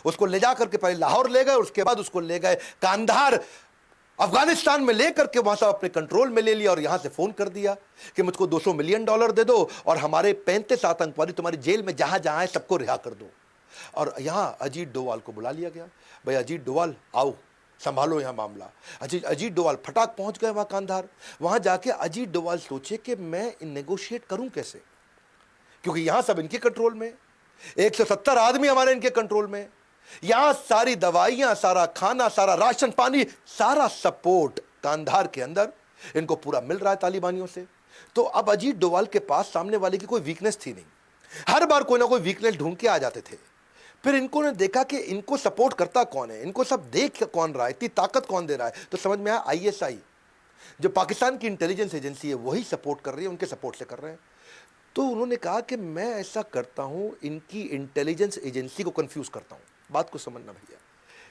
उसको ले जाकर के पहले लाहौर ले गए, उसके बाद उसको ले गए कांधार अफगानिस्तान में लेकर के वहां से अपने कंट्रोल में ले लिया और यहां से फोन कर दिया कि मुझको $200 मिलियन दे दो और हमारे 35 आतंकवादी तुम्हारी जेल में जहां जहां है सबको रिहा कर दो। और यहां अजीत डोवाल को बुला लिया गया, भाई अजीत डोवाल आओ संभालो यहां मामला। अजीत डोवाल फटाक पहुंच गए वहां कांधार। वहां जाके अजीत डोवाल सोचे कि मैं नेगोशिएट करूं कैसे, क्योंकि यहां सब इनके कंट्रोल में, 170 आदमी हमारे इनके कंट्रोल में, यहां सारी दवाइयां, सारा खाना, सारा राशन पानी, सारा सपोर्ट कांधार के अंदर इनको पूरा मिल रहा है तालिबानियों से। तो अब अजीत डोवाल के पास सामने वाले की कोई वीकनेस थी नहीं, हर बार कोई ना कोई वीकनेस ढूंढ के आ जाते थे। फिर इनको ने देखा कि इनको सपोर्ट करता कौन है, इनको सब देख कौन रहा है, इतनी ताकत कौन दे रहा है, तो समझ में आया आईएसआई जो पाकिस्तान की इंटेलिजेंस एजेंसी है वही सपोर्ट कर रही है, उनके सपोर्ट से कर रहे हैं। तो उन्होंने कहा कि मैं ऐसा करता हूं, इनकी इंटेलिजेंस एजेंसी को कंफ्यूज करता हूं। बात को समझना भैया,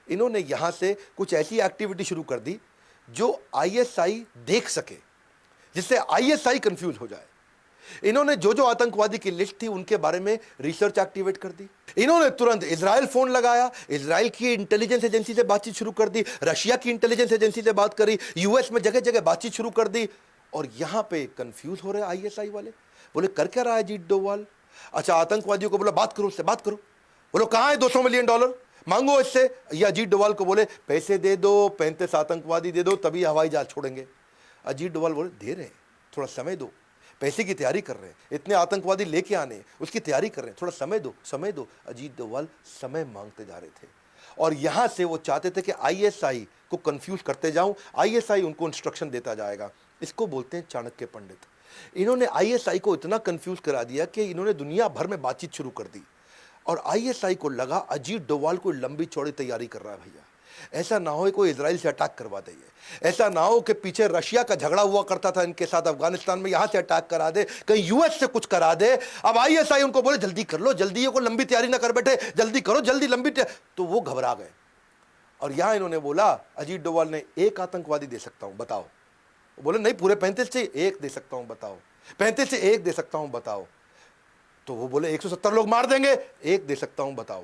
इन्होंने यहां से कुछ ऐसी एक्टिविटी शुरू कर दी जो आईएसआई देख सके, जिससे आईएसआई कंफ्यूज हो जाए। इन्होंने जो जो आतंकवादी की लिस्ट थी उनके बारे में रिसर्च एक्टिवेट कर दी। इन्होंने तुरंत इजराइल फोन लगाया, इजराइल की इंटेलिजेंस एजेंसी से बातचीत शुरू कर दी, रशिया की इंटेलिजेंस एजेंसी से बात करी, यूएस में जगह जगह बातचीत शुरू कर दी। और यहां पे कंफ्यूज हो रहे आईएसआई वाले, बोले कर क्या रहा है अजीत डोवाल। अच्छा, आतंकवादियों को बोला बात करो, उससे बात करो, बोलो कहां है $200 मिलियन मांगो इससे। ये अजीत डोवाल को बोले पैसे दे दो, 35 आतंकवादी दे दो तभी हवाई जहाज छोड़ेंगे। अजीत डोवाल बोले दे रहे हैं, थोड़ा समय दो, पैसे की तैयारी कर रहे हैं, इतने आतंकवादी लेके आने उसकी तैयारी कर रहे हैं, थोड़ा समय दो, समय दो। अजीत डोवाल समय मांगते जा रहे थे और यहां से वो चाहते थे कि आईएसआई को कंफ्यूज करते जाऊं, आईएसआई उनको इंस्ट्रक्शन देता जाएगा। इसको बोलते हैं चाणक्य पंडित। इन्होंने आईएसआई को इतना कंफ्यूज करा दिया कि इन्होंने दुनिया भर में बातचीत शुरू कर दी और आईएसआई को लगा अजीत डोवाल कोई लंबी चौड़ी तैयारी कर रहा है भैया, ऐसा ना हो कोई इजराइल से अटैक करवा दे, ऐसा ना हो कि पीछे रशिया का झगड़ा हुआ करता था इनके साथ अफगानिस्तान में, यहां से अटैक करा दे, कहीं यूएस से कुछ करा दे। अब आईएसआई उनको बोले जल्दी कर लो, जल्दी, को लंबी तैयारी ना कर बैठे, जल्दी करो, जल्दी लंबी तो वो घबरा गए। और यहां इन्होंने बोला, अजीत डोवाल ने, एक आतंकवादी दे सकता हूं बताओ। बोले नहीं, पूरे 35 से एक दे सकता हूं बताओ, 35 से एक दे सकता हूं बताओ। तो वो बोले 170 लोग मार देंगे, एक दे सकता हूं बताओ।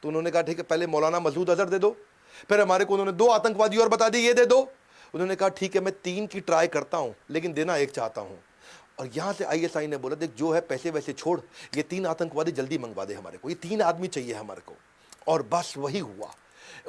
तो उन्होंने कहा ठीक है, पहले मौलाना मसूद अजहर दे दो, फिर हमारे को उन्होंने 2 आतंकवादी और बता दिए, ये दे दो। उन्होंने कहा ठीक है, मैं 3 की ट्राई करता हूं लेकिन देना एक चाहता हूं। और यहां से आईएसआई ने बोला देख जो है पैसे वैसे छोड़, ये 3 आतंकवादी जल्दी मंगवा दे हमारे को, ये 3 आदमी चाहिए हमारे को। और बस वही हुआ,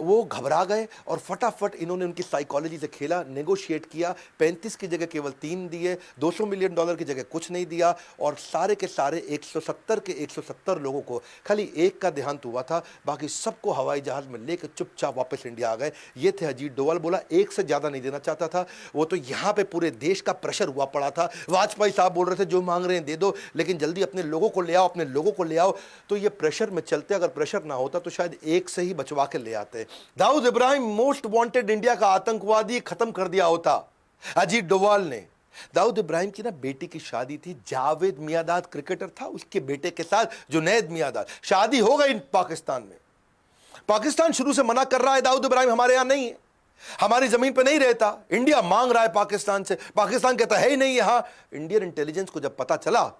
वो घबरा गए और फटाफट इन्होंने उनकी साइकोलॉजी से खेला, नेगोशिएट किया, 35 की जगह केवल 3 दिए, $200 मिलियन की जगह कुछ नहीं दिया। और सारे के सारे 170 के 170 लोगों को, खाली एक का देहांत हुआ था, बाकी सबको हवाई जहाज में लेकर चुपचाप वापस इंडिया आ गए। ये थे अजीत डोवाल। बोला एक से ज़्यादा नहीं देना चाहता था वो, तो यहाँ पे पूरे देश का प्रेशर हुआ पड़ा था। वाजपेयी साहब बोल रहे थे जो मांग रहे हैं दे दो, लेकिन जल्दी अपने लोगों को ले आओ, अपने लोगों को ले आओ। तो ये प्रेशर में चलते, अगर प्रेशर ना होता तो शायद एक से ही बचवा के ले आते। Dawood Ibrahim most wanted India का आतंकवादी खत्म कर दिया होता अजीत डोवाल ने। दाऊद इब्राहिम की ना बेटी की शादी थी, जावेद मियांदाद क्रिकेटर था, उसके बेटे के साथ जुनैद मियांदाद, शादी हो गई पाकिस्तान में। पाकिस्तान शुरू से मना कर रहा है दाऊद इब्राहिम हमारे यहां नहीं है, हमारी जमीन पे नहीं रहता, इंडिया मांग रहा है पाकिस्तान से, पाकिस्तान कहता है ही नहीं यहां। इंडियन इंटेलिजेंस को जब पता चला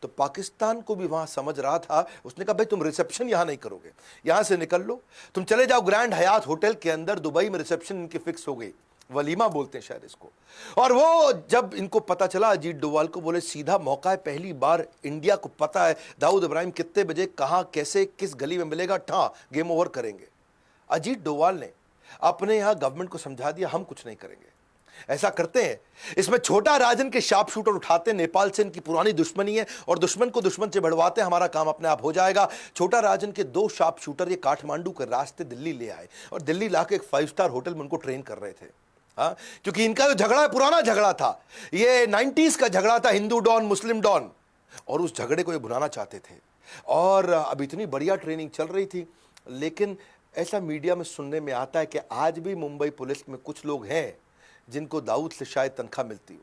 तो पाकिस्तान को भी वहां समझ रहा था, उसने कहा भाई तुम रिसेप्शन यहां नहीं करोगे, यहां से निकल लो, तुम चले जाओ ग्रैंड हयात होटल के अंदर, दुबई में रिसेप्शन इनकी फिक्स हो गई, वलीमा बोलते हैं शायद इसको। और वो जब इनको पता चला अजीत डोवाल को, बोले सीधा मौका है, पहली बार इंडिया को पता है दाऊद इब्राहिम कितने बजे, कहां, कैसे, किस गली में मिलेगा, ठा गेम ओवर करेंगे। अजीत डोवाल ने अपने यहां गवर्नमेंट को समझा दिया हम कुछ नहीं करेंगे, ऐसा करते हैं, इसमें छोटा राजन के शार्प शूटर उठाते, नेपाल से इनकी पुरानी दुश्मनी है और दुश्मन को दुश्मन से बढ़वाते, हमारा काम अपने आप हो जाएगा। छोटा राजन के 2 शार्प शूटर ये काठमांडू के रास्ते दिल्ली ले आए और दिल्ली लाके एक 5 स्टार होटल में उनको ट्रेन कर रहे थे। हाँ, क्योंकि इनका जो झगड़ा पुराना झगड़ा था, ये 90s का झगड़ा था, हिंदू डॉन मुस्लिम डॉन, और उस झगड़े को ये भुनाना चाहते थे। और अब इतनी बढ़िया ट्रेनिंग चल रही थी, लेकिन ऐसा मीडिया में सुनने में आता है कि आज भी मुंबई पुलिस में कुछ लोग हैं जिनको दाऊद से शायद तनख्वाह मिलती हो।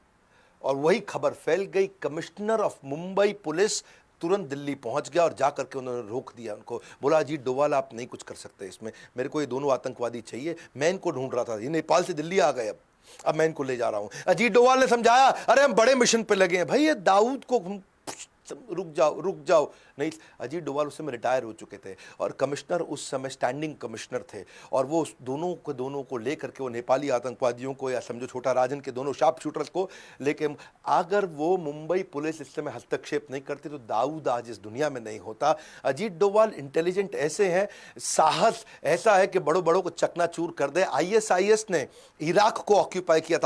और वही खबर फैल गई, कमिश्नर ऑफ मुंबई पुलिस तुरंत दिल्ली पहुंच गया और जाकर के उन्होंने रोक दिया उनको, बोला अजीत डोवाल आप नहीं कुछ कर सकते इसमें, मेरे को ये दोनों आतंकवादी चाहिए, मैं इनको ढूंढ रहा था, ये नेपाल से दिल्ली आ गए, अब मैं इनको ले जा रहा हूं। अजीत डोवाल ने समझाया अरे हम बड़े मिशन पे लगे हैं भाई, ये दाऊद को रुक जाओ। नहीं, अजीत डोभाल उस समय रिटायर हो चुके थे और कमिश्नर उस समय स्टैंडिंग कमिश्नर थे, और वो दोनों को लेकर के, वो नेपाली आतंकवादियों को या समझो छोटा राजन के दोनों शार्प शूटर्स को लेके, अगर वो मुंबई पुलिस इस समय हस्तक्षेप नहीं करती तो दाऊद आज इस दुनिया में नहीं होता। अजीत डोभाल इंटेलिजेंट ऐसे हैं, साहस ऐसा है कि बड़ों बड़ों को चकनाचूर कर दे। आईएसआईएस ने इराक को ऑक्यूपाई किया था।